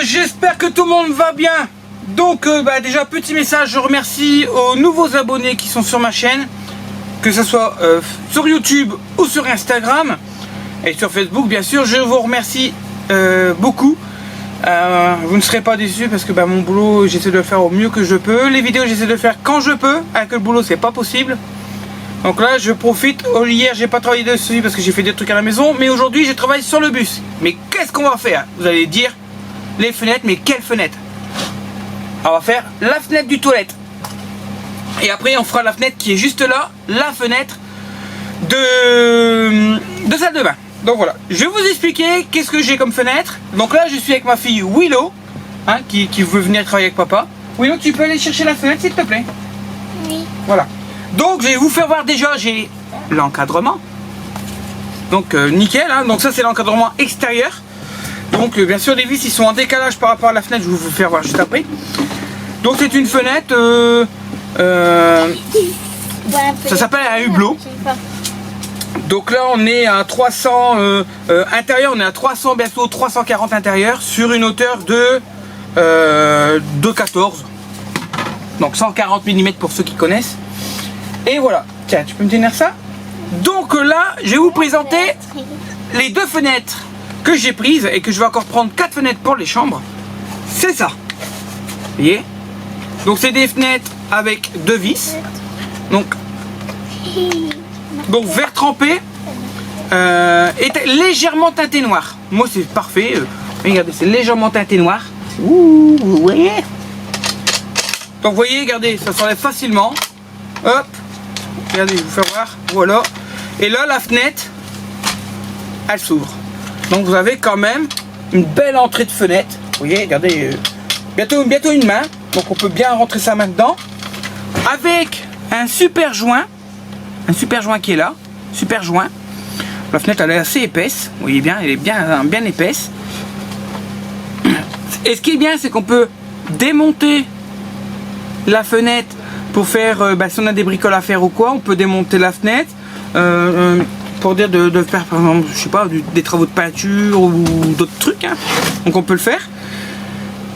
j'espère que tout le monde va bien. Donc déjà petit message, je remercie aux nouveaux abonnés qui sont sur ma chaîne, que ce soit sur YouTube ou sur Instagram et sur Facebook bien sûr. Je vous remercie beaucoup. Vous ne serez pas déçus parce que mon boulot, j'essaie de le faire au mieux que je peux. Les vidéos, j'essaie de le faire quand je peux. Avec le boulot, c'est pas possible. Donc là, je profite. Hier, j'ai pas travaillé dessus parce que j'ai fait des trucs à la maison. Mais aujourd'hui, je travaille sur le bus. Mais qu'est-ce qu'on va faire? Vous allez dire, les fenêtres, mais quelles fenêtres? On va faire la fenêtre du toilette. Et après, on fera la fenêtre qui est juste là, la fenêtre de salle de bain. Donc voilà, je vais vous expliquer qu'est-ce que j'ai comme fenêtre. Donc là, je suis avec ma fille Willow, qui veut venir travailler avec papa. Willow, tu peux aller chercher la fenêtre, s'il te plaît? Oui. Voilà. Donc, je vais vous faire voir déjà, j'ai l'encadrement. Donc, nickel. Donc ça, c'est l'encadrement extérieur. Donc, bien sûr, les vis, ils sont en décalage par rapport à la fenêtre. Je vais vous faire voir juste après. Donc, c'est une fenêtre... ça s'appelle un hublot. Donc là on est à 300 intérieur, on est à 300, bientôt 340 intérieur sur une hauteur de 14. Donc 140 mm pour ceux qui connaissent. Et voilà, tiens, tu peux me tenir ça? Donc là je vais vous présenter les deux fenêtres que j'ai prises et que je vais encore prendre 4 fenêtres pour les chambres. C'est ça. Vous voyez? Donc c'est des fenêtres avec 2 vis. Donc vert trempé et légèrement teinté noir. Moi c'est parfait. Regardez, c'est légèrement teinté noir. Ouh, vous voyez? Donc vous voyez, regardez, ça s'enlève facilement. Hop, regardez, je vais vous faire voir. Voilà. Et là la fenêtre, elle s'ouvre. Donc vous avez quand même une belle entrée de fenêtre. Vous voyez, regardez, bientôt une main. Donc on peut bien rentrer sa main dedans. Avec un super joint. Un super joint qui est là, super joint. La fenêtre elle est assez épaisse, vous voyez bien, elle est bien épaisse. Et ce qui est bien, c'est qu'on peut démonter la fenêtre pour faire, si on a des bricoles à faire ou quoi, on peut démonter la fenêtre pour dire de faire par exemple, je sais pas, des travaux de peinture ou d'autres trucs. Donc on peut le faire.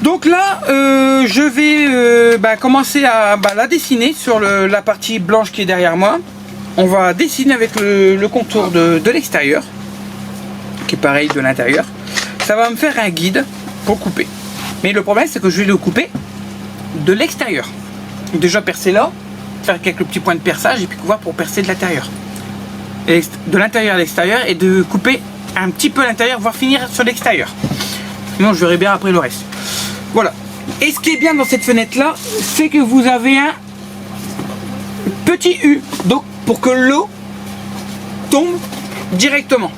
Donc là, je vais commencer à la dessiner sur la partie blanche qui est derrière moi. On va dessiner avec le contour de l'extérieur, qui est pareil de l'intérieur. Ça va me faire un guide pour couper. Mais le problème, c'est que je vais le couper de l'extérieur. Déjà percer là, faire quelques petits points de perçage et puis pouvoir pour percer de l'intérieur. De l'intérieur à l'extérieur et de couper un petit peu l'intérieur, voire finir sur l'extérieur. Sinon, je verrai bien après le reste. Voilà. Et ce qui est bien dans cette fenêtre-là, c'est que vous avez un petit U. Donc, pour que l'eau tombe directement,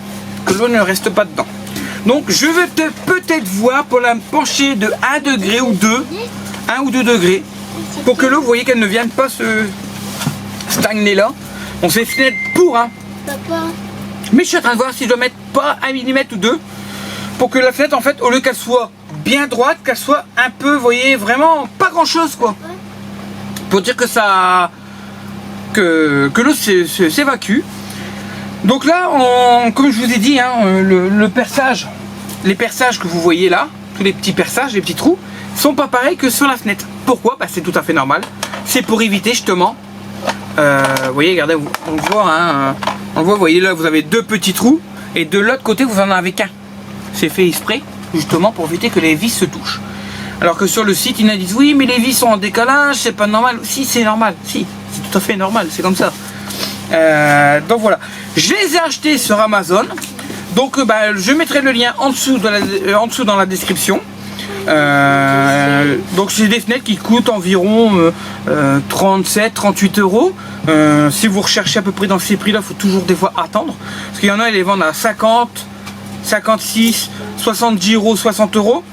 que l'eau ne reste pas dedans. Donc je vais peut-être voir pour la pencher de 1 degré ou 2, 1 ou 2 degrés, pour que l'eau, vous voyez qu'elle ne vienne pas se stagner là. On s'est fenêtre pour, Papa. Mais je suis en train de voir si je dois mettre pas 1 mm ou 2, pour que la fenêtre, en fait, au lieu qu'elle soit bien droite, qu'elle soit un peu, vous voyez, vraiment pas grand chose quoi. Pour dire que ça... que l'eau s'évacue. Donc là, comme je vous ai dit, le perçage, les perçages que vous voyez là, tous les petits perçages, les petits trous, sont pas pareils que sur la fenêtre. Pourquoi? C'est tout à fait normal. C'est pour éviter justement, vous voyez, regardez, on le voit, vous voyez là, vous avez 2 petits trous, et de l'autre côté, vous en avez qu'un. C'est fait exprès, justement, pour éviter que les vis se touchent. Alors que sur le site, ils nous disent, oui, mais les vis sont en décalage, c'est pas normal. Si, c'est normal, si. C'est tout à fait normal, c'est comme ça. Donc voilà, je les ai achetés sur Amazon. Donc je mettrai le lien en dessous dans la description. Donc c'est des fenêtres qui coûtent environ 37-38 euros. Si vous recherchez à peu près dans ces prix là, il faut toujours des fois attendre. Parce qu'il y en a, ils les vendent à 50, 56, 70 euros, 60 euros.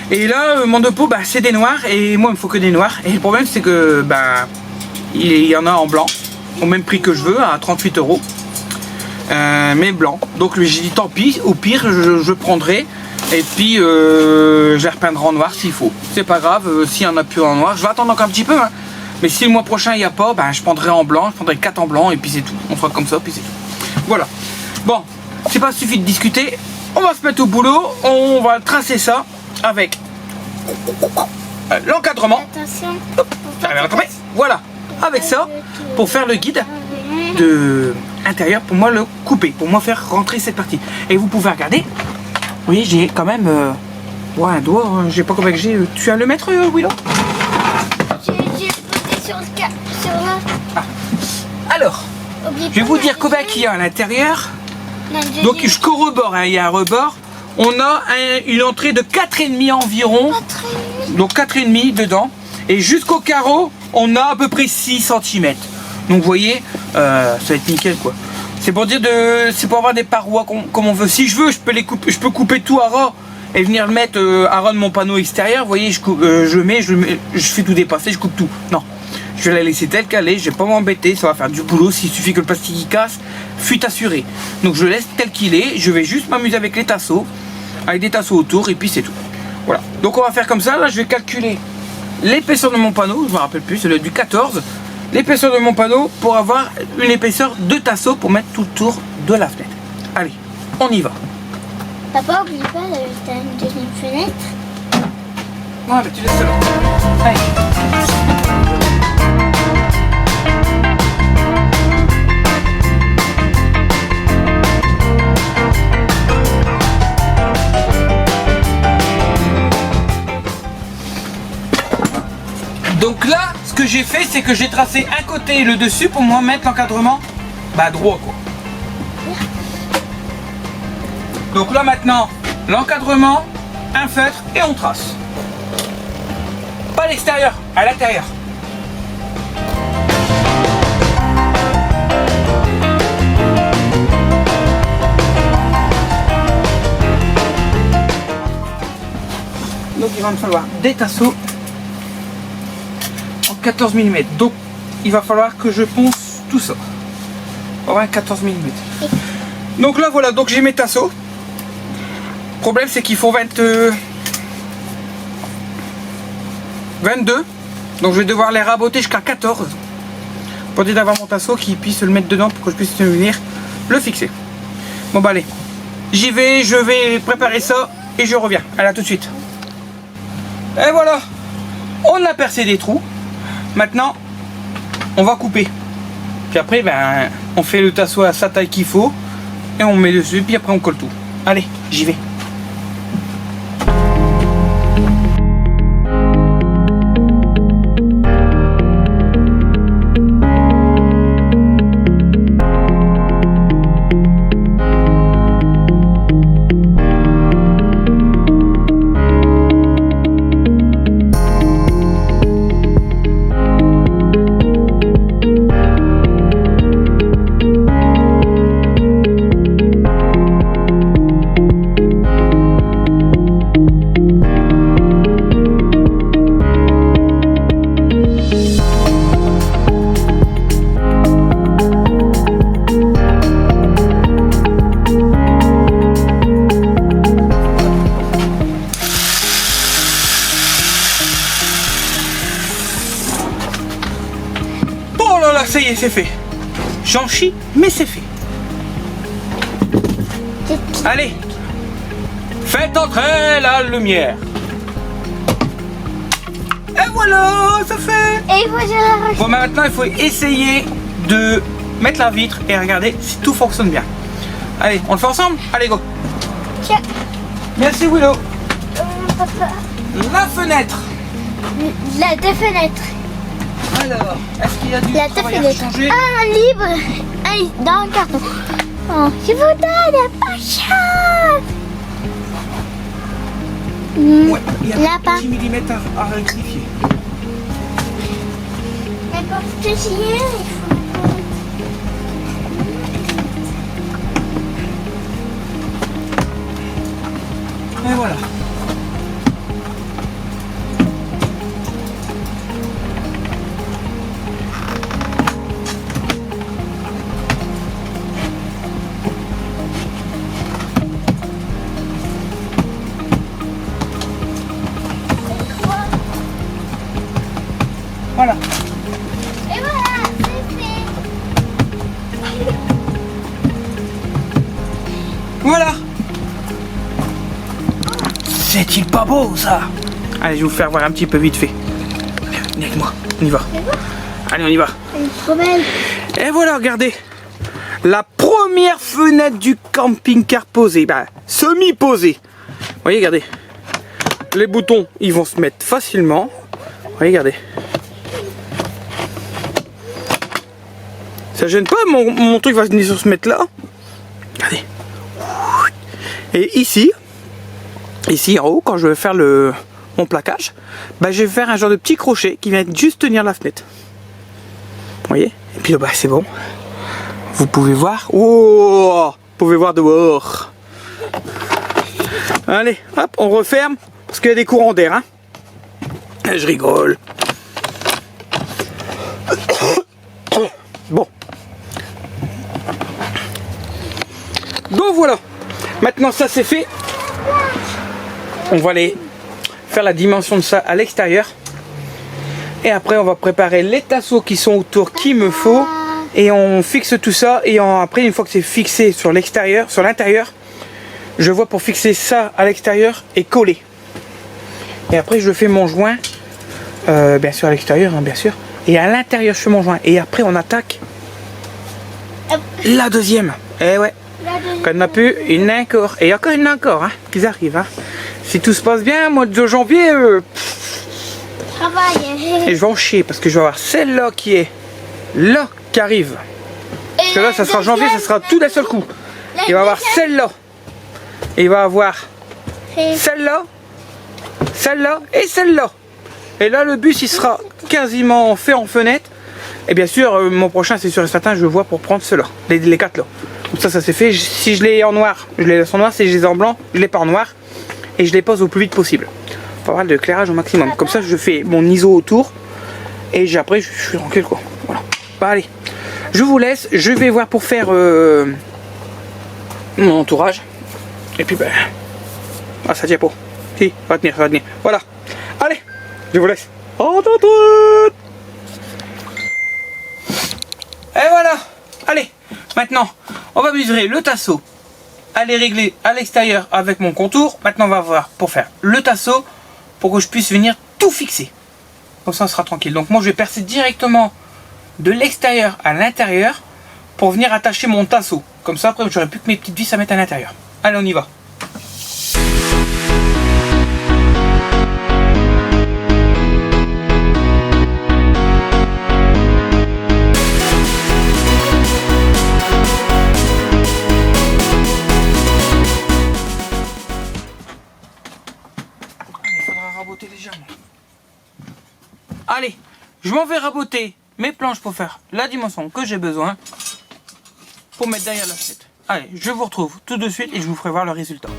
Et là, mon dépôt, c'est des noirs. Et moi, il me faut que des noirs. Et le problème, c'est que il y en a en blanc, au même prix que je veux, à 38 euros. Mais blanc. Donc j'ai dit tant pis, au pire je prendrai. Et puis je les repeindrai en noir s'il faut. C'est pas grave, s'il y en a plus en noir. Je vais attendre encore un petit peu. Mais si le mois prochain il n'y a pas, je prendrai en blanc, je prendrai 4 en blanc et puis c'est tout. On fera comme ça, puis c'est tout. Voilà. Bon, c'est pas suffit de discuter. On va se mettre au boulot. On va tracer ça avec l'encadrement. Attention. Hop, j'arrive à l'attraper. Voilà, avec ça, pour faire le guide de intérieur, pour moi le couper, pour moi faire rentrer cette partie. Et vous pouvez regarder, vous voyez, j'ai quand même ouais, un doigt, hein, j'ai pas combien que j'ai. Tu viens le mettre, Willow? J'ai posé sur le... Alors, je vais vous dire combien qu'il y a à l'intérieur. Donc jusqu'au rebord, hein, il y a un rebord. On a une entrée de 4,5 environ. Donc 4,5 dedans. Et jusqu'au carreau, on a à peu près 6 cm. Donc vous voyez, ça va être nickel quoi. C'est pour dire c'est pour avoir des parois comme on veut. Si je veux, je peux les couper, je peux couper tout à ras et venir le mettre à ras de mon panneau extérieur. Vous voyez, je fais tout dépasser, je coupe tout. Non, je vais la laisser telle qu'elle est. Je vais pas m'embêter, ça va faire du boulot. S'il suffit que le plastique il casse, fuite assurée. Donc je le laisse tel qu'il est. Je vais juste m'amuser avec les tasseaux, avec des tasseaux autour et puis c'est tout. Voilà. Donc on va faire comme ça. Là, je vais calculer l'épaisseur de mon panneau. Je me rappelle plus, c'est le du 14. L'épaisseur de mon panneau pour avoir une épaisseur de tasseau pour mettre tout le tour de la fenêtre. Allez, on y va. Papa, oublie pas, t'as une deuxième fenêtre. Ouais, mais tu laisses ça là. Allez. Donc là, ce que j'ai fait, c'est que j'ai tracé un côté et le dessus pour moi mettre l'encadrement droit quoi. Donc là maintenant, l'encadrement, un feutre et on trace. Pas à l'extérieur, à l'intérieur. Donc il va me falloir des tasseaux 14 mm. Donc il va falloir que je ponce tout ça. On va avoir 14 mm. Donc là voilà, donc j'ai mes tasseaux. Le problème c'est qu'il faut 22. Donc je vais devoir les raboter jusqu'à 14. Pour dire d'avoir mon tasseau qui puisse le mettre dedans pour que je puisse venir le fixer. Bon bah allez. J'y vais, je vais préparer ça et je reviens. Allez, à tout de suite. Et voilà. On a percé des trous. Maintenant, on va couper. Puis après, ben, on fait le tasseau à sa taille qu'il faut. Et on met dessus, puis après on colle tout. Allez, j'y vais. Ça y est, c'est fait. J'en chie, mais c'est fait. Allez, faites entrer la lumière. Et voilà, ça fait. Et voilà. Bon, maintenant, il faut essayer de mettre la vitre et regarder si tout fonctionne bien. Allez, on le fait ensemble? Allez, go. Tiens. Merci, Willow. Papa. La fenêtre. La deux fenêtres. Alors, est-ce qu'il y a du La deux travail à fenêtres. changer? Un libre. Un dans le carton. Oh, je vous donne pas cher. Ouais, il y a Là-bas. 10 mm à rectifier. Mais pour te chier, il faut... Et voilà. Voilà. Et voilà, c'est fait. Voilà. C'est-il pas beau ça? Allez, je vais vous faire voir un petit peu vite fait. Allez, venez avec moi, on y va. Allez, on y va. Elle est trop belle. Et voilà, regardez. La première fenêtre du camping-car posée. Bah, semi-posée. Vous voyez, regardez. Les boutons, ils vont se mettre facilement. Vous voyez, regardez. Ça gêne pas, mon truc va venir sur se mettre là. Regardez. Et ici en haut, quand je vais faire mon plaquage, bah, je vais faire un genre de petit crochet qui vient juste tenir la fenêtre. Vous voyez? Et puis bah, c'est bon. Vous pouvez voir. Oh, vous pouvez voir dehors. Allez, hop, on referme parce qu'il y a des courants d'air. Hein. Je rigole. Bon. Donc voilà. Maintenant ça c'est fait. On va aller faire la dimension de ça à l'extérieur. Et après on va préparer les tasseaux qui sont autour qu'il me faut. Et on fixe tout ça. Et après une fois que c'est fixé sur l'extérieur, sur l'intérieur, je vois pour fixer ça à l'extérieur et coller. Et après je fais mon joint. Bien sûr à l'extérieur, hein, bien sûr. Et à l'intérieur je fais mon joint. Et après on attaque la deuxième. Et ouais. Quand on a plus, une encore. Et encore une encore, hein, qu'ils arrivent. Hein. Si tout se passe bien, mois de janvier, et je vais en chier parce que je vais avoir celle-là qui est là, qui arrive. Parce que là, ça sera janvier, ça sera tout d'un seul coup. Il va avoir celle-là. Et il va avoir celle-là, celle-là et celle-là. Et là, le bus, il sera quasiment fait en fenêtre. Et bien sûr, mon prochain, c'est sûr et certain, je vois pour prendre ceux-là, les 4 là. Donc ça c'est fait. Si je l'ai en noir, je les laisse en noir. Si je les ai en blanc, je les pas en noir. Et je les pose au plus vite possible. Pour avoir de l'éclairage au maximum. Comme ça, je fais mon ISO autour. Et après, je suis tranquille quoi. Voilà. Bah allez, je vous laisse. Je vais voir pour faire mon entourage. Et puis ben, ah ça tient pas. Si, ça va tenir, ça va tenir. Voilà. Allez, je vous laisse. En tout. Et voilà. Allez, maintenant, on va mesurer le tasseau, aller régler à l'extérieur avec mon contour. Maintenant, on va voir pour faire le tasseau, pour que je puisse venir tout fixer. Comme ça, on sera tranquille. Donc moi, je vais percer directement de l'extérieur à l'intérieur pour venir attacher mon tasseau. Comme ça, après, j'aurai plus que mes petites vis à mettre à l'intérieur. Allez, on y va. Allez, je m'en vais raboter mes planches pour faire la dimension que j'ai besoin pour mettre derrière la fenêtre. Allez, je vous retrouve tout de suite et je vous ferai voir le résultat.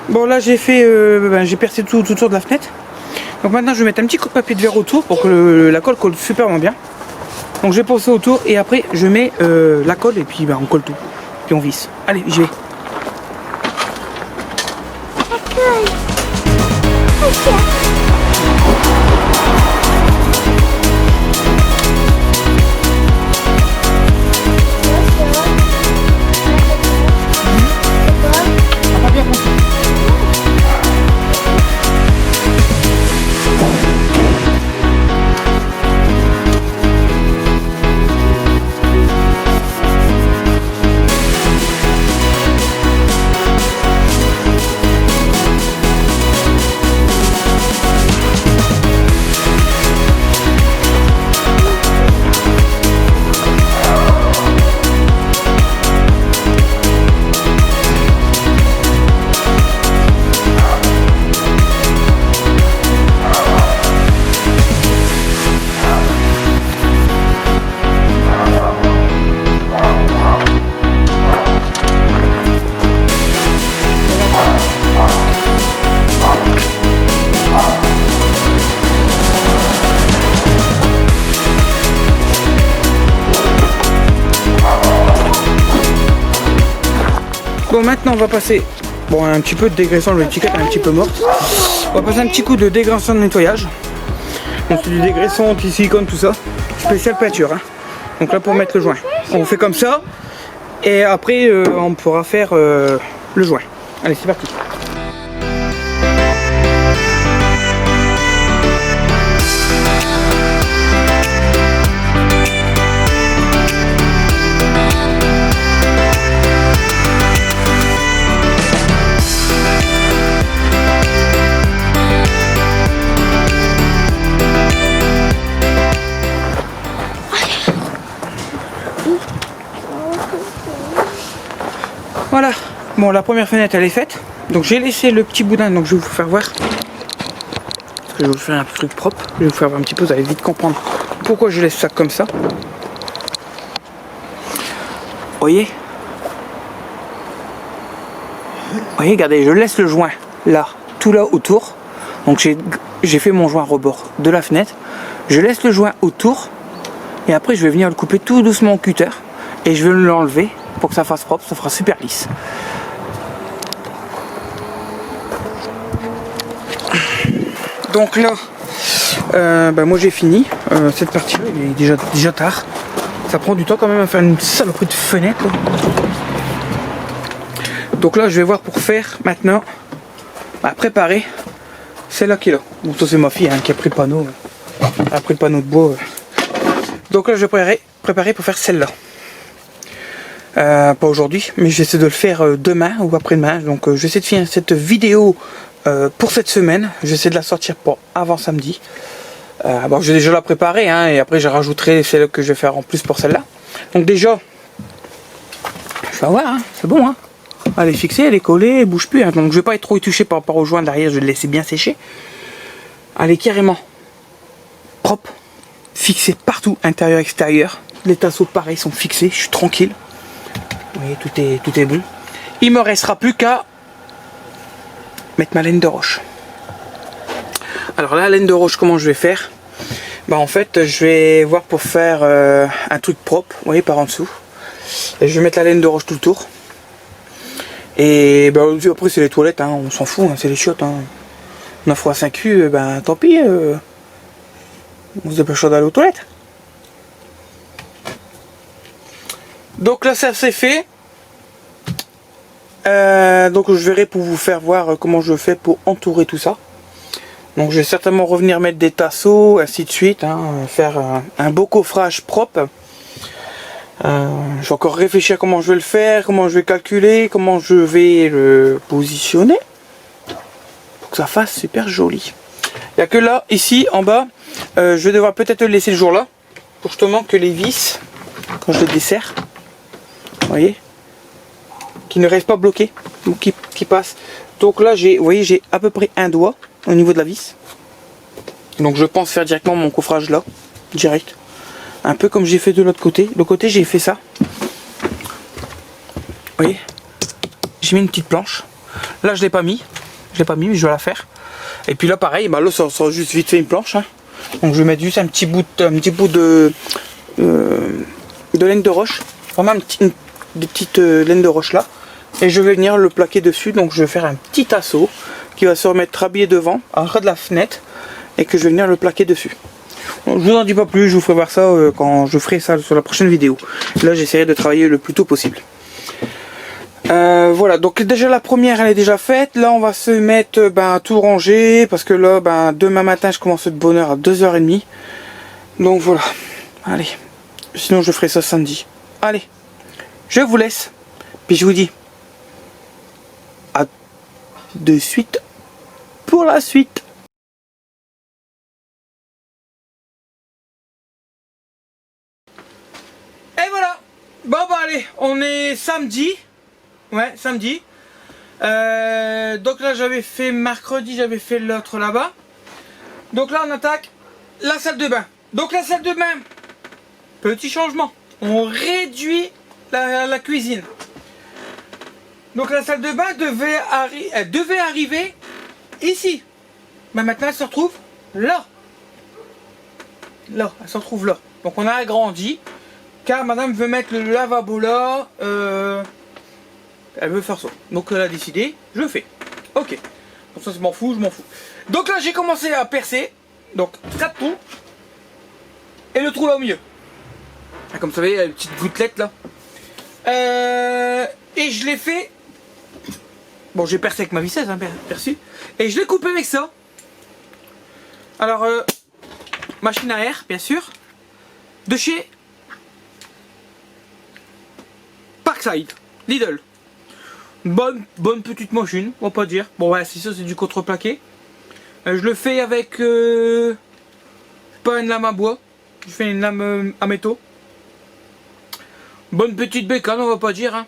Bon là j'ai fait, j'ai percé tout autour de la fenêtre. Donc maintenant je vais mettre un petit coup de papier de verre autour pour que la colle colle superment bien. Donc je vais passer autour et après je mets la colle et puis on colle tout. Puis on visse. Allez, j'y vais. Bon, maintenant on va passer, bon, un petit peu de dégraissant, l'étiquette est un petit peu morte. On va passer un petit coup de dégraissant de nettoyage. Donc c'est du dégraissant anti-silicone, tout ça. Spécial peinture, hein. Donc là pour mettre le joint. On fait comme ça. Et après on pourra faire le joint. Allez, c'est parti. Voilà, bon, la première fenêtre elle est faite. Donc j'ai laissé le petit boudin, donc je vais vous faire voir. Parce que je vais vous faire un truc propre. Je vais vous faire voir un petit peu, vous allez vite comprendre pourquoi je laisse ça comme ça. Voyez, regardez, je laisse le joint là, tout là autour. Donc j'ai fait mon joint rebord de la fenêtre. Je laisse le joint autour. Et après je vais venir le couper tout doucement au cutter. Et je vais l'enlever pour que ça fasse propre, ça fera super lisse. Donc là, moi j'ai fini cette partie là, il est déjà tard. Ça prend du temps quand même à faire une saloperie de fenêtre là. Donc là je vais voir pour faire maintenant, préparer celle-là qui est là. Bon, ça c'est ma fille qui a pris le panneau. Elle a pris le panneau de bois. Donc là je vais préparer pour faire celle-là. Pas aujourd'hui, mais j'essaie de le faire demain ou après-demain. Donc j'essaie de finir cette vidéo pour cette semaine. J'essaie de la sortir pour avant samedi. Bon, j'ai déjà la préparée, et après je rajouterai celle que je vais faire en plus pour celle-là. Donc déjà, je vais voir, c'est bon. Elle est fixée, elle est collée, elle bouge plus. Donc je vais pas être trop touché par rapport au joint derrière, je vais le laisser bien sécher. Elle est carrément propre, fixée partout, intérieur, extérieur. Les tasseaux pareil sont fixés, je suis tranquille. Vous voyez, tout est bon. Il me restera plus qu'à mettre ma laine de roche. Alors la laine de roche, comment je vais faire? En fait, je vais voir pour faire un truc propre, vous voyez, par en dessous. Et je vais mettre la laine de roche tout le tour. Et après c'est les toilettes, on s'en fout, c'est les chiottes. On a froid à 5 culs, tant pis. On se dépêche d'aller aux toilettes. Donc là ça c'est fait. Donc je verrai pour vous faire voir comment je fais pour entourer tout ça. Donc je vais certainement revenir mettre des tasseaux, ainsi de suite, faire un beau coffrage propre. Je vais encore réfléchir à comment je vais le faire, comment je vais calculer, comment je vais le positionner pour que ça fasse super joli. Il n'y a que là, ici en bas, je vais devoir peut-être le laisser le jour là pour justement que les vis, quand je les desserre, vous voyez, qui ne restent pas bloqués, qui passent. Donc là vous voyez, j'ai à peu près un doigt au niveau de la vis. Donc je pense faire directement mon coffrage là, direct. Un peu comme j'ai fait de l'autre côté. De l'autre côté j'ai fait ça. Vous voyez, j'ai mis une petite planche. Là je l'ai pas mis. Mais je vais la faire. Et puis là pareil, là ça sera juste vite fait une planche. Donc je vais mettre juste un petit bout de laine de roche. Vraiment une petite laine de roche là. Et je vais venir le plaquer dessus. Donc je vais faire un petit tasseau qui va se remettre habillé devant, à ras de la fenêtre. Et que je vais venir le plaquer dessus. Donc, je vous en dis pas plus, je vous ferai voir ça quand je ferai ça sur la prochaine vidéo. Là j'essaierai de travailler le plus tôt possible. Voilà, donc déjà la première elle est déjà faite. Là on va se mettre à tout ranger. Parce que là demain matin je commence de bonne heure à 2h30. Donc voilà. Allez. Sinon je ferai ça samedi. Allez. Je vous laisse. Puis je vous dis à de suite pour la suite. Et voilà. Bon allez, on est samedi. Ouais, samedi. Donc là j'avais fait mercredi, j'avais fait l'autre là-bas. Donc là on attaque la salle de bain. Donc la salle de bain, petit changement. On réduit la cuisine. Donc la salle de bain devait arriver ici. Mais maintenant elle se retrouve là. Là, elle se retrouve là. Donc on a agrandi. Car madame veut mettre le lavabo là. Elle veut faire ça. Donc elle a décidé, je le fais. Ok. Comme ça, je m'en fous, je m'en fous. Donc là, j'ai commencé à percer. Donc 4 trous. Et le trou là au milieu. Comme vous savez, une petite gouttelette là. Et je l'ai fait. Bon, j'ai percé avec ma visseuse, hein, perçu. Et je l'ai coupé avec ça. Alors, machine à air, bien sûr. De chez Parkside, Lidl. Bonne petite machine, on va pas dire. Bon, ouais, c'est ça, c'est du contreplaqué. Je le fais avec pas une lame à bois. Je fais une lame à métaux. Bonne petite bécane, on va pas dire. Hein.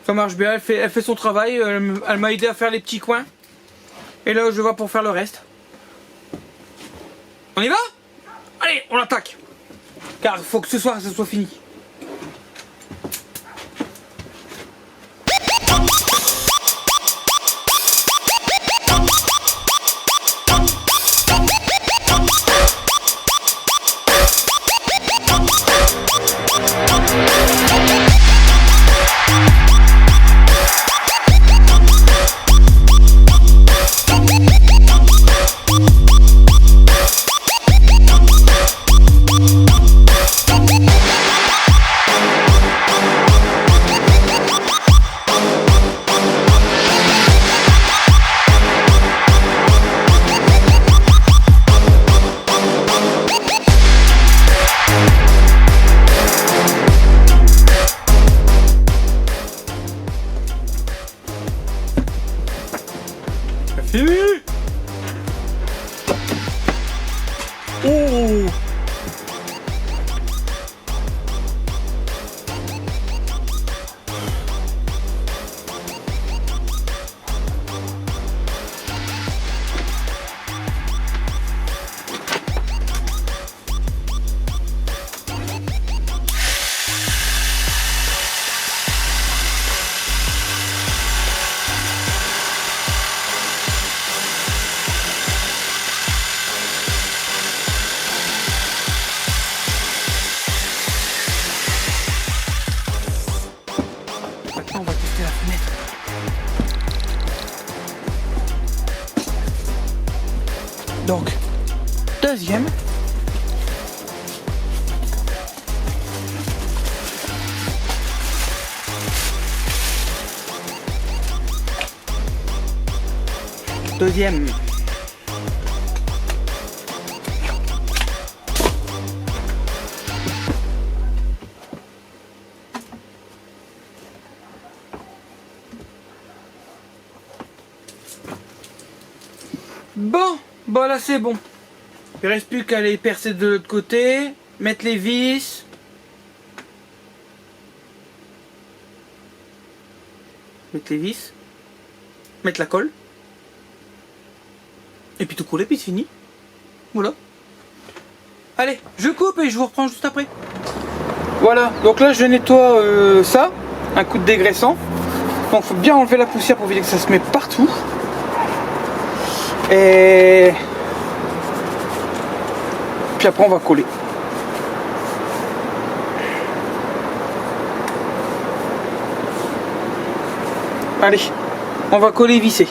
Ça marche bien, elle fait son travail. Elle m'a aidé à faire les petits coins. Et là, je vais pour faire le reste. On y va? Allez, on attaque. Car il faut que ce soir, ça soit fini. Oh! On va tester la fenêtre. Donc, deuxième. Deuxième. Bon là c'est bon. Il reste plus qu'à les percer de l'autre côté, mettre les vis. Mettre les vis. Mettre la colle. Et puis tout coller, puis c'est fini. Voilà. Allez, je coupe et je vous reprends juste après. Voilà, donc là je nettoie ça. Un coup de dégraissant. Donc il faut bien enlever la poussière pour éviter que ça se mette partout. Et puis après on va coller. Allez, on va coller et visser.